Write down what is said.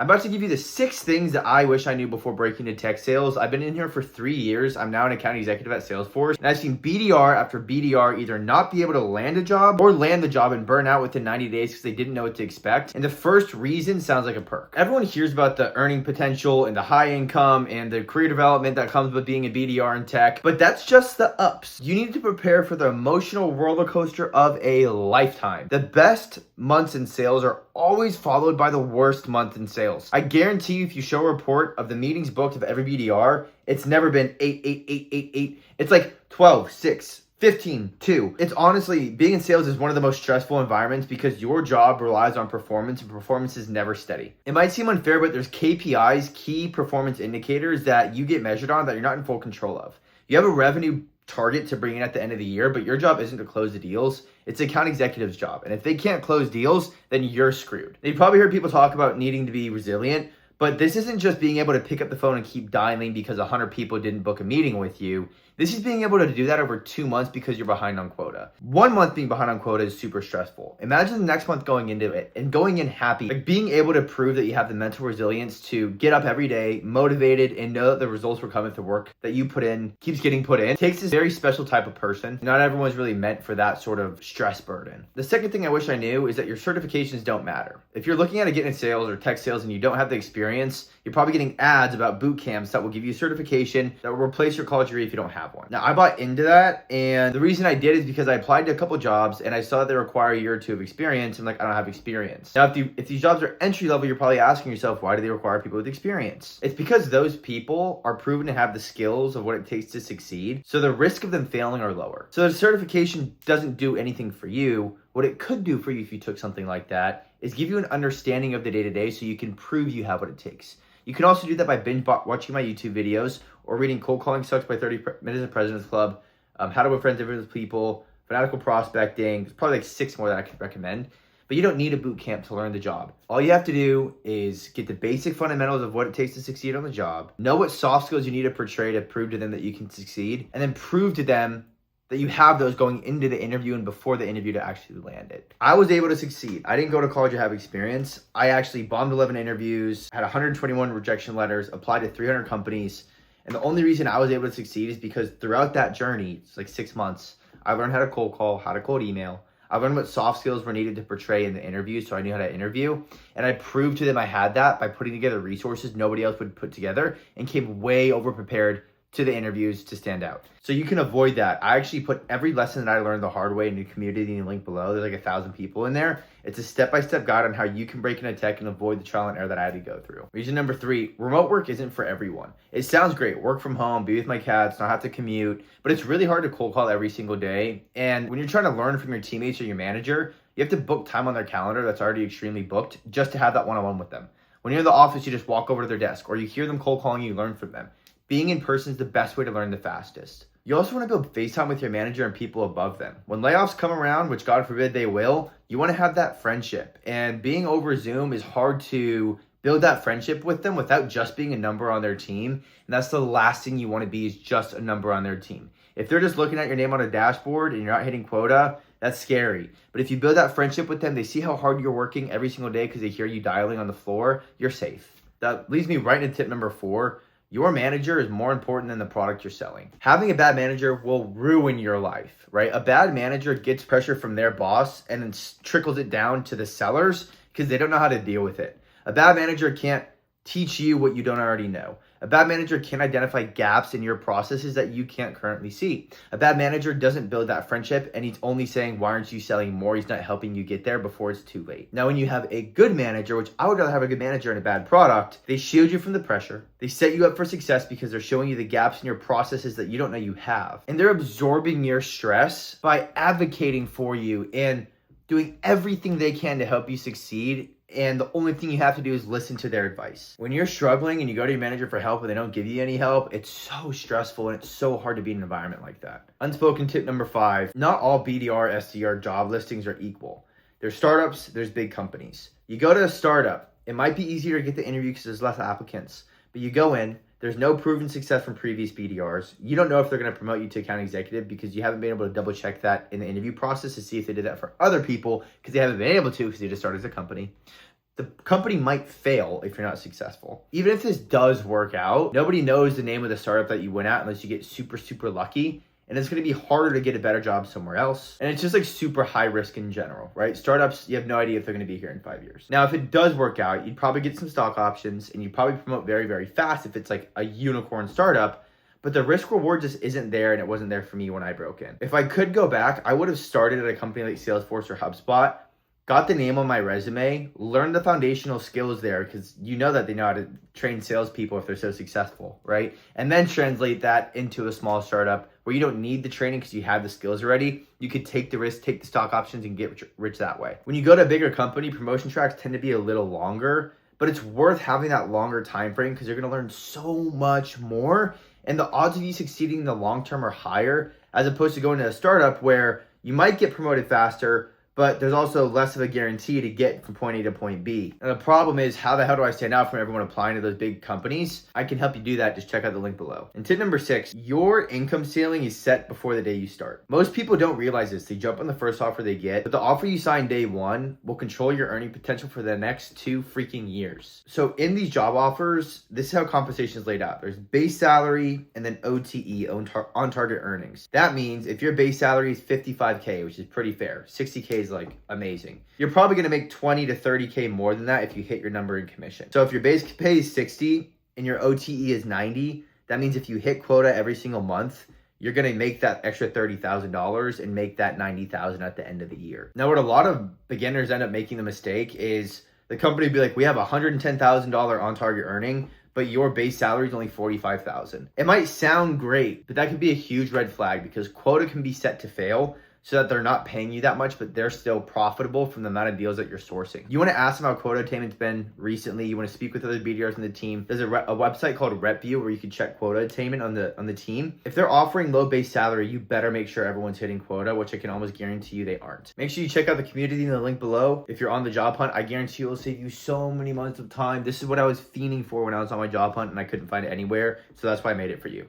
I'm about to give you the 6 things that I wish I knew before breaking into tech sales. I've been in here for 3 years. I'm now an account executive at Salesforce, and I've seen BDR after BDR either not be able to land a job or land the job and burn out within 90 days because they didn't know what to expect. And the first reason sounds like a perk. Everyone hears about the earning potential and the high income and the career development that comes with being a BDR in tech, but that's just the ups. You need to prepare for the emotional roller coaster of a lifetime. The best months in sales are always followed by the worst month in sales. I guarantee you, if you show a report of the meetings booked of every BDR, it's never been 8, 8, 8, 8, 8. It's like 12, 6, 15, 2. It's honestly, being in sales is one of the most stressful environments because your job relies on performance and performance is never steady. It might seem unfair, but there's KPIs, key performance indicators that you get measured on that you're not in full control of. You have a revenue target to bring in at the end of the year, but your job isn't to close the deals. It's the account executive's job. And if they can't close deals, then you're screwed. You've probably heard people talk about needing to be resilient, but this isn't just being able to pick up the phone and keep dialing because 100 people didn't book a meeting with you. This is being able to do that over 2 months because you're behind on quota. 1 month being behind on quota is super stressful. Imagine the next month going into it and going in happy. Like being able to prove that you have the mental resilience to get up every day, motivated, and know that the results were coming through work that you put in, keeps getting put in. It takes this very special type of person. Not everyone's really meant for that sort of stress burden. The second thing I wish I knew is that your certifications don't matter. If you're looking at getting in sales or tech sales and you don't have the experience, you're probably getting ads about boot camps that will give you certification that will replace your college degree if you don't have one. Now, I bought into that, and the reason I did is because I applied to a couple jobs and I saw that they require a year or 2 of experience. I'm like, I don't have experience. Now, if these jobs are entry level, you're probably asking yourself, why do they require people with experience? It's because those people are proven to have the skills of what it takes to succeed, so the risk of them failing are lower. So the certification doesn't do anything for you. What it could do for you if you took something like that is give you an understanding of the day-to-day so you can prove you have what it takes. You can also do that by binge watching my YouTube videos or reading Cold Calling Sucks by 30 Minutes of President's Club, How to Win Friends and Influence People, Fanatical Prospecting. There's probably like 6 more that I could recommend. But you don't need a boot camp to learn the job. All you have to do is get the basic fundamentals of what it takes to succeed on the job, know what soft skills you need to portray to prove to them that you can succeed, and then prove to them that you have those going into the interview and before the interview to actually land it. I was able to succeed. I didn't go to college or have experience. I actually bombed 11 interviews, had 121 rejection letters, applied to 300 companies. And the only reason I was able to succeed is because throughout that journey, it's like 6 months, I learned how to cold call, how to cold email. I learned what soft skills were needed to portray in the interview, so I knew how to interview. And I proved to them I had that by putting together resources nobody else would put together and came way over prepared to the interviews to stand out. So you can avoid that. I actually put every lesson that I learned the hard way in the community link below. There's like 1,000 people in there. It's a step-by-step guide on how you can break into tech and avoid the trial and error that I had to go through. Reason number 3, remote work isn't for everyone. It sounds great, work from home, be with my cats, not have to commute, but it's really hard to cold call every single day. And when you're trying to learn from your teammates or your manager, you have to book time on their calendar that's already extremely booked just to have that one-on-one with them. When you're in the office, you just walk over to their desk or you hear them cold calling, you learn from them. Being in person is the best way to learn the fastest. You also want to build FaceTime with your manager and people above them. When layoffs come around, which God forbid they will, you want to have that friendship. And being over Zoom is hard to build that friendship with them without just being a number on their team. And that's the last thing you want to be, is just a number on their team. If they're just looking at your name on a dashboard and you're not hitting quota, that's scary. But if you build that friendship with them, they see how hard you're working every single day because they hear you dialing on the floor, you're safe. That leads me right into tip number 4. Your manager is more important than the product you're selling. Having a bad manager will ruin your life, right? A bad manager gets pressure from their boss and then trickles it down to the sellers because they don't know how to deal with it. A bad manager can't teach you what you don't already know. A bad manager can identify gaps in your processes that you can't currently see. A bad manager doesn't build that friendship, and he's only saying, why aren't you selling more? He's not helping you get there before it's too late. Now, when you have a good manager, which I would rather have a good manager and a bad product, they shield you from the pressure. They set you up for success because they're showing you the gaps in your processes that you don't know you have. And they're absorbing your stress by advocating for you and doing everything they can to help you succeed. And the only thing you have to do is listen to their advice. When you're struggling and you go to your manager for help and they don't give you any help, it's so stressful and it's so hard to be in an environment like that. Unspoken tip number 5, not all BDR, SDR job listings are equal. There's startups, there's big companies. You go to a startup, it might be easier to get the interview because there's less applicants, but you go in, there's no proven success from previous BDRs. You don't know if they're going to promote you to account executive because you haven't been able to double check that in the interview process to see if they did that for other people because they haven't been able to because they just started as a company. the company might fail if you're not successful. Even if this does work out, nobody knows the name of the startup that you went at unless you get super, super lucky. And it's going to be harder to get a better job somewhere else. And it's just like super high risk in general, right? Startups, you have no idea if they're going to be here in 5 years. Now, if it does work out, you'd probably get some stock options and you'd probably promote very, very fast if it's like a unicorn startup. But the risk reward just isn't there, and it wasn't there for me when I broke in. If I could go back, I would have started at a company like Salesforce or HubSpot, got the name on my resume, learned the foundational skills there, because you know that they know how to train salespeople if they're so successful, right? And then translate that into a small startup where you don't need the training because you have the skills already. You could take the risk, take the stock options, and get rich that way. When you go to a bigger company, promotion tracks tend to be a little longer, but it's worth having that longer time frame because you're going to learn so much more. And the odds of you succeeding in the long term are higher, as opposed to going to a startup where you might get promoted faster, but there's also less of a guarantee to get from point A to point B. And the problem is, how the hell do I stand out from everyone applying to those big companies? I can help you do that. Just check out the link below. And tip number 6, your income ceiling is set before the day you start. Most people don't realize this. They jump on the first offer they get, but the offer you sign day 1 will control your earning potential for the next 2 freaking years. So in these job offers, this is how compensation is laid out. There's base salary and then OTE, on target earnings. That means if your base salary is $55K, which is pretty fair, $60K is like amazing, you're probably going to make $20 to $30K more than that if you hit your number in commission. So if your base pay is 60 and your OTE is 90, that means if you hit quota every single month, you're going to make that extra $30,000 and make that $90,000 at the end of the year. Now, what a lot of beginners end up making the mistake is the company would be like, we have $110,000 on target earning, but your base salary is only $45,000. It might sound great, but that could be a huge red flag because quota can be set to fail, so that they're not paying you that much, but they're still profitable from the amount of deals that you're sourcing. You want to ask them how quota attainment's been recently. You want to speak with other BDRs on the team. There's a website called RepView where you can check quota attainment on the team. If they're offering low base salary, you better make sure everyone's hitting quota, which I can almost guarantee you they aren't. Make sure you check out the community in the link below. If you're on the job hunt, I guarantee it will save you so many months of time. This is what I was fiending for when I was on my job hunt and I couldn't find it anywhere. So that's why I made it for you.